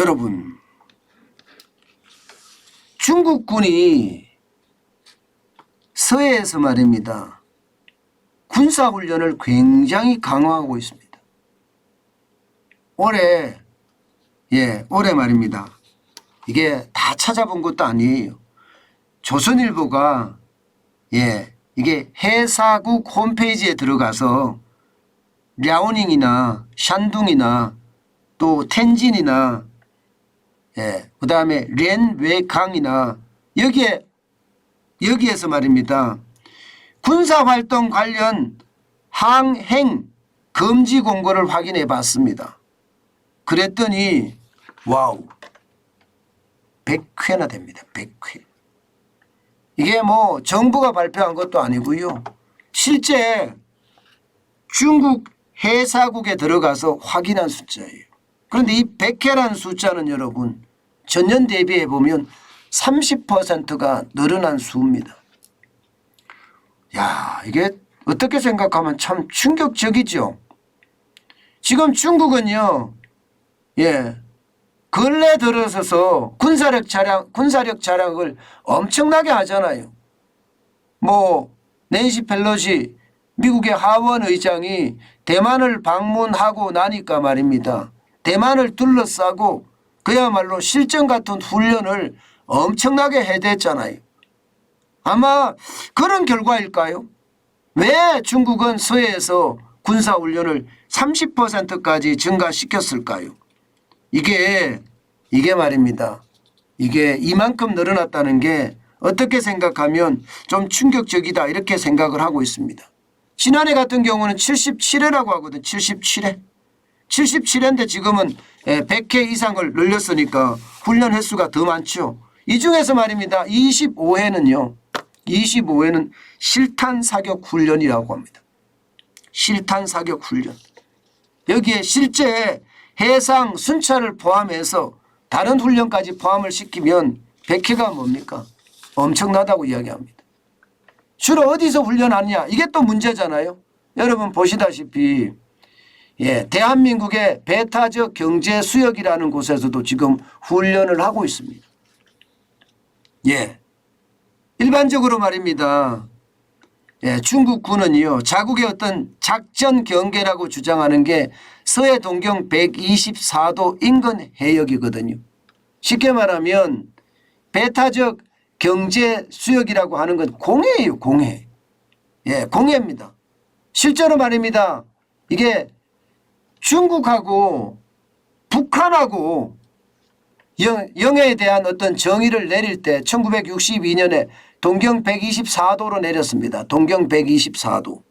여러분, 중국군이 서해에서 말입니다. 군사훈련을 굉장히 강화하고 있습니다. 올해 말입니다. 이게 다 찾아본 것도 아니에요. 조선일보가 이게 해사국 홈페이지에 들어가서 랴오닝이나 샨둥이나 또 텐진이나 그 다음에 렌웨강이나 여기에서 말입니다. 군사활동 관련 항행 금지 공고를 확인해 봤습니다. 그랬더니 와우 100회나 됩니다. 100회. 이게 뭐 정부가 발표한 것도 아니고요. 실제 중국 해사국에 들어가서 확인한 숫자예요. 그런데 이 100회라는 숫자는 여러분 전년 대비해 보면 30%가 늘어난 수입니다. 야, 이게 어떻게 생각하면 참 충격적이죠. 지금 중국은요, 근래 들어서서 군사력 자랑을 엄청나게 하잖아요. 뭐 낸시 펠로시 미국의 하원 의장이 대만을 방문하고 나니까 말입니다. 대만을 둘러싸고 그야말로 실전 같은 훈련을 엄청나게 해댔잖아요. 아마 그런 결과일까요? 왜 중국은 서해에서 군사훈련을 30%까지 증가시켰을까요? 이게 말입니다. 이게 이만큼 늘어났다는 게 어떻게 생각하면 좀 충격적이다 이렇게 생각을 하고 있습니다. 지난해 같은 경우는 77회라고 하거든. 77회. 77회인데 지금은 100회 이상을 늘렸으니까 훈련 횟수가 더 많죠. 이 중에서 말입니다. 25회는 실탄 사격 훈련이라고 합니다. 실탄 사격 훈련. 여기에 실제 해상 순찰을 포함해서 다른 훈련까지 포함을 시키면 100회가 뭡니까? 엄청나다고 이야기합니다. 주로 어디서 훈련하느냐? 이게 또 문제잖아요. 여러분 보시다시피 대한민국의 배타적 경제 수역이라는 곳에서도 지금 훈련을 하고 있습니다. 일반적으로 말입니다. 중국군은요, 자국의 어떤 작전 경계라고 주장하는 게 서해 동경 124도 인근 해역이거든요. 쉽게 말하면 배타적 경제 수역이라고 하는 건 공해예요, 공해. 공해입니다. 실제로 말입니다. 이게 중국하고 북한하고 영해에 대한 어떤 정의를 내릴 때 1962년에 동경 124도로 내렸습니다. 동경 124도.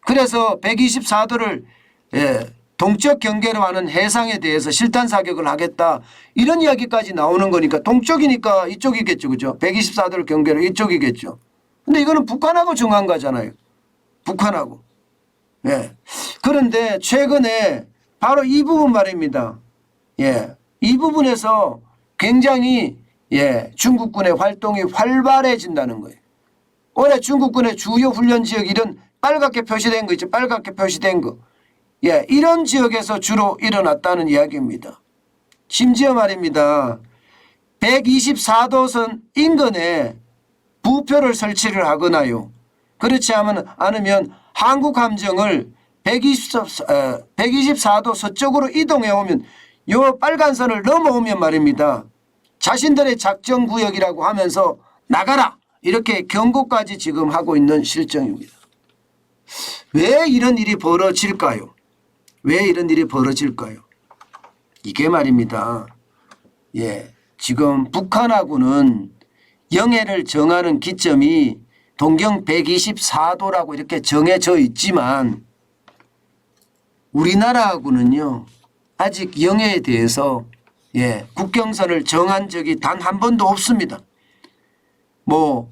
그래서 124도를 동쪽 경계로 하는 해상에 대해서 실탄 사격을 하겠다. 이런 이야기까지 나오는 거니까 동쪽이니까 이쪽이겠죠. 그죠? 124도를 경계로 이쪽이겠죠. 근데 이거는 북한하고 정한 거잖아요. 북한하고. 그런데 최근에 바로 이 부분 말입니다. 이 부분에서 굉장히 중국군의 활동이 활발해진다는 거예요. 올해 중국군의 주요 훈련 지역 이런 빨갛게 표시된 거 있죠. 빨갛게 표시된 거. 이런 지역에서 주로 일어났다는 이야기입니다. 심지어 말입니다. 124도선 인근에 부표를 설치를 하거나요. 그렇지 않으면 한국 함정을 124도 서쪽으로 이동해 오면 요 빨간 선을 넘어오면 말입니다. 자신들의 작전구역이라고 하면서 나가라 이렇게 경고까지 지금 하고 있는 실정입니다. 왜 이런 일이 벌어질까요? 왜 이런 일이 벌어질까요? 이게 말입니다. 지금 북한하고는 영해를 정하는 기점이 동경 124도라고 이렇게 정해져 있지만 우리나라하고는요 아직 영해에 대해서 국경선을 정한 적이 단 한 번도 없습니다. 뭐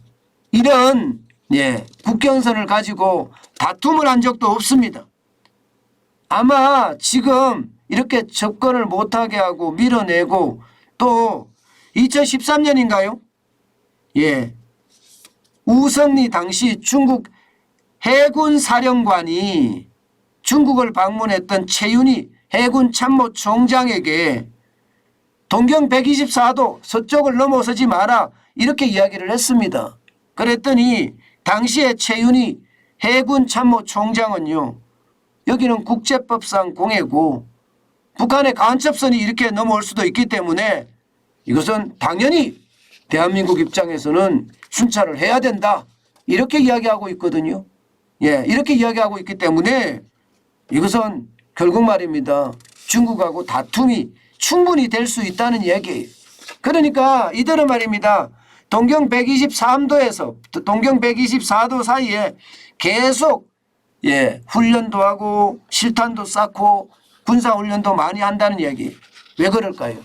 이런 국경선을 가지고 다툼을 한 적도 없습니다. 아마 지금 이렇게 접근을 못하게 하고 밀어내고 또 2013년인가요? 우성리 당시 중국 해군 사령관이 중국을 방문했던 최윤희 해군 참모총장에게 동경 124도 서쪽을 넘어서지 마라 이렇게 이야기를 했습니다. 그랬더니 당시에 최윤희 해군 참모총장은요. 여기는 국제법상 공해고 북한의 간첩선이 이렇게 넘어올 수도 있기 때문에 이것은 당연히 대한민국 입장에서는 순찰을 해야 된다. 이렇게 이야기하고 있거든요. 예, 이렇게 이야기하고 있기 때문에 이것은 결국 말입니다. 중국하고 다툼이 충분히 될 수 있다는 얘기예요. 그러니까 이들은 말입니다. 동경 123도에서 동경 124도 사이에 계속 훈련도 하고 실탄도 쌓고 군사훈련도 많이 한다는 얘기. 왜 그럴까요?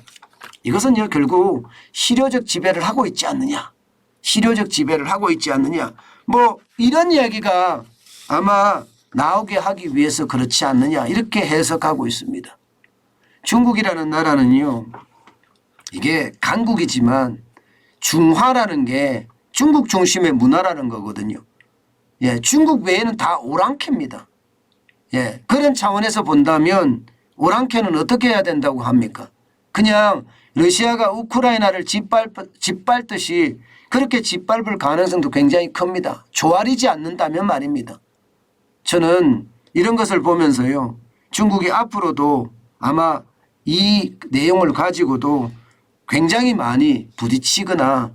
이것은 결국 실효적 지배를 하고 있지 않느냐. 실효적 지배를 하고 있지 않느냐. 뭐 이런 얘기가 아마 나오게 하기 위해서 그렇지 않느냐 이렇게 해석하고 있습니다. 중국이라는 나라는요. 이게 강국이지만 중화라는 게 중국 중심의 문화라는 거거든요. 예, 중국 외에는 다 오랑캐입니다. 예, 그런 차원에서 본다면 오랑캐는 어떻게 해야 된다고 합니까? 그냥 러시아가 우크라이나를 짓밟듯이 그렇게 짓밟을 가능성도 굉장히 큽니다. 조아리지 않는다면 말입니다. 저는 이런 것을 보면서요. 중국이 앞으로도 아마 이 내용을 가지고도 굉장히 많이 부딪히거나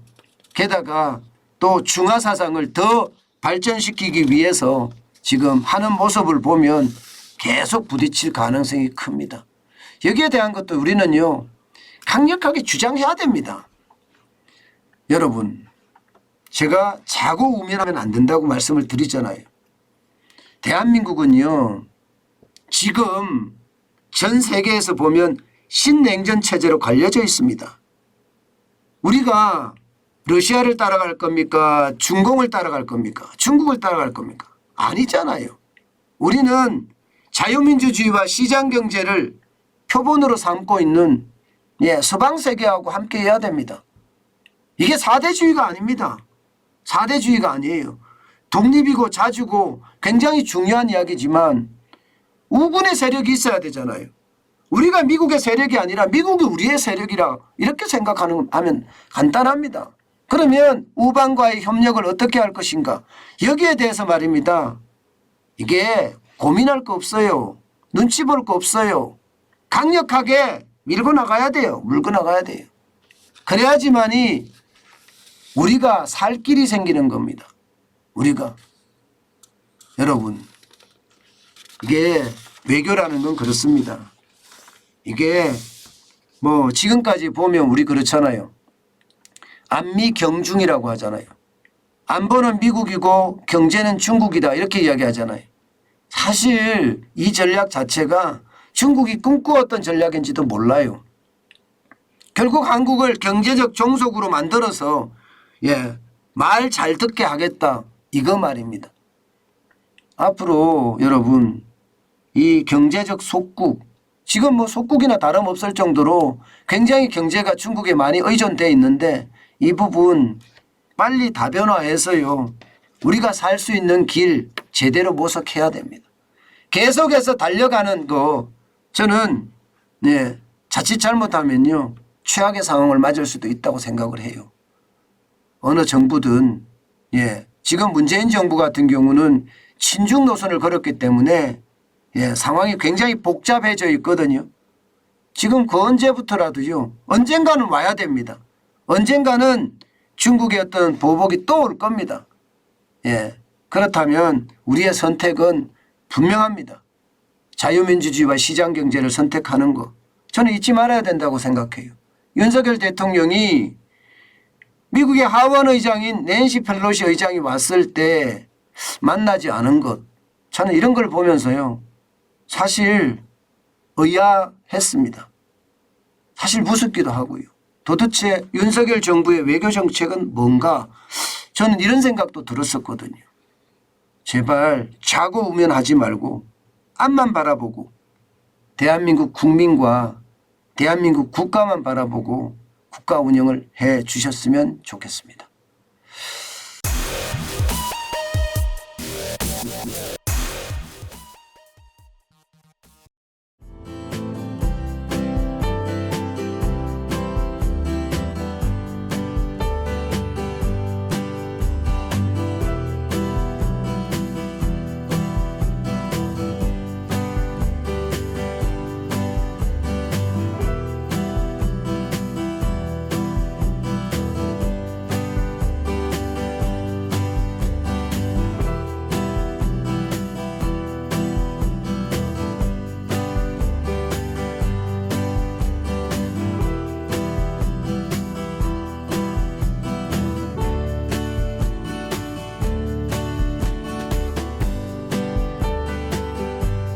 게다가 또 중화 사상을 더 발전시키기 위해서 지금 하는 모습을 보면 계속 부딪힐 가능성이 큽니다. 여기에 대한 것도 우리는요. 강력하게 주장해야 됩니다. 여러분 제가 자고 우면하면 안 된다고 말씀을 드리잖아요. 대한민국은요. 지금 전 세계에서 보면 신냉전 체제로 갈려져 있습니다. 우리가 러시아를 따라갈 겁니까? 중공을 따라갈 겁니까? 중국을 따라갈 겁니까? 아니잖아요. 우리는 자유민주주의와 시장경제를 표본으로 삼고 있는 서방세계하고 함께 해야 됩니다. 이게 4대주의가 아닙니다. 4대주의가 아니에요. 독립이고 자주고 굉장히 중요한 이야기지만 우군의 세력이 있어야 되잖아요. 우리가 미국의 세력이 아니라 미국이 우리의 세력이라 이렇게 생각하면 간단합니다. 그러면 우방과의 협력을 어떻게 할 것인가. 여기에 대해서 말입니다. 이게 고민할 거 없어요. 눈치 볼 거 없어요. 강력하게 밀고 나가야 돼요. 물고 나가야 돼요. 그래야지만이 우리가 살 길이 생기는 겁니다. 우리가. 여러분 이게 외교라는 건 그렇습니다. 이게 뭐 지금까지 보면 우리 그렇잖아요. 안미 경중이라고 하잖아요. 안보는 미국이고 경제는 중국이다 이렇게 이야기하잖아요. 사실 이 전략 자체가 중국이 꿈꾸었던 전략인지도 몰라요. 결국 한국을 경제적 종속으로 만들어서 말 잘 듣게 하겠다 이거 말입니다. 앞으로 여러분 이 경제적 속국 지금 뭐 속국이나 다름없을 정도로 굉장히 경제가 중국에 많이 의존되어 있는데 이 부분 빨리 다변화해서요. 우리가 살 수 있는 길 제대로 모색해야 됩니다. 계속해서 달려가는 거 저는 자칫 잘못하면요. 최악의 상황을 맞을 수도 있다고 생각을 해요. 어느 정부든 지금 문재인 정부 같은 경우는 친중 노선을 걸었기 때문에 상황이 굉장히 복잡해져 있거든요. 지금 그 언제부터라도요. 언젠가는 와야 됩니다. 언젠가는 중국의 어떤 보복이 또 올 겁니다. 그렇다면 우리의 선택은 분명합니다. 자유민주주의와 시장경제를 선택하는 거. 저는 잊지 말아야 된다고 생각해요. 윤석열 대통령이 미국의 하원 의장인 낸시 펠로시 의장이 왔을 때 만나지 않은 것. 저는 이런 걸 보면서요. 사실 의아했습니다. 사실 무섭기도 하고요. 도대체 윤석열 정부의 외교정책은 뭔가 저는 이런 생각도 들었었거든요. 제발 자고 우면하지 말고 앞만 바라보고 대한민국 국민과 대한민국 국가만 바라보고 국가 운영을 해 주셨으면 좋겠습니다.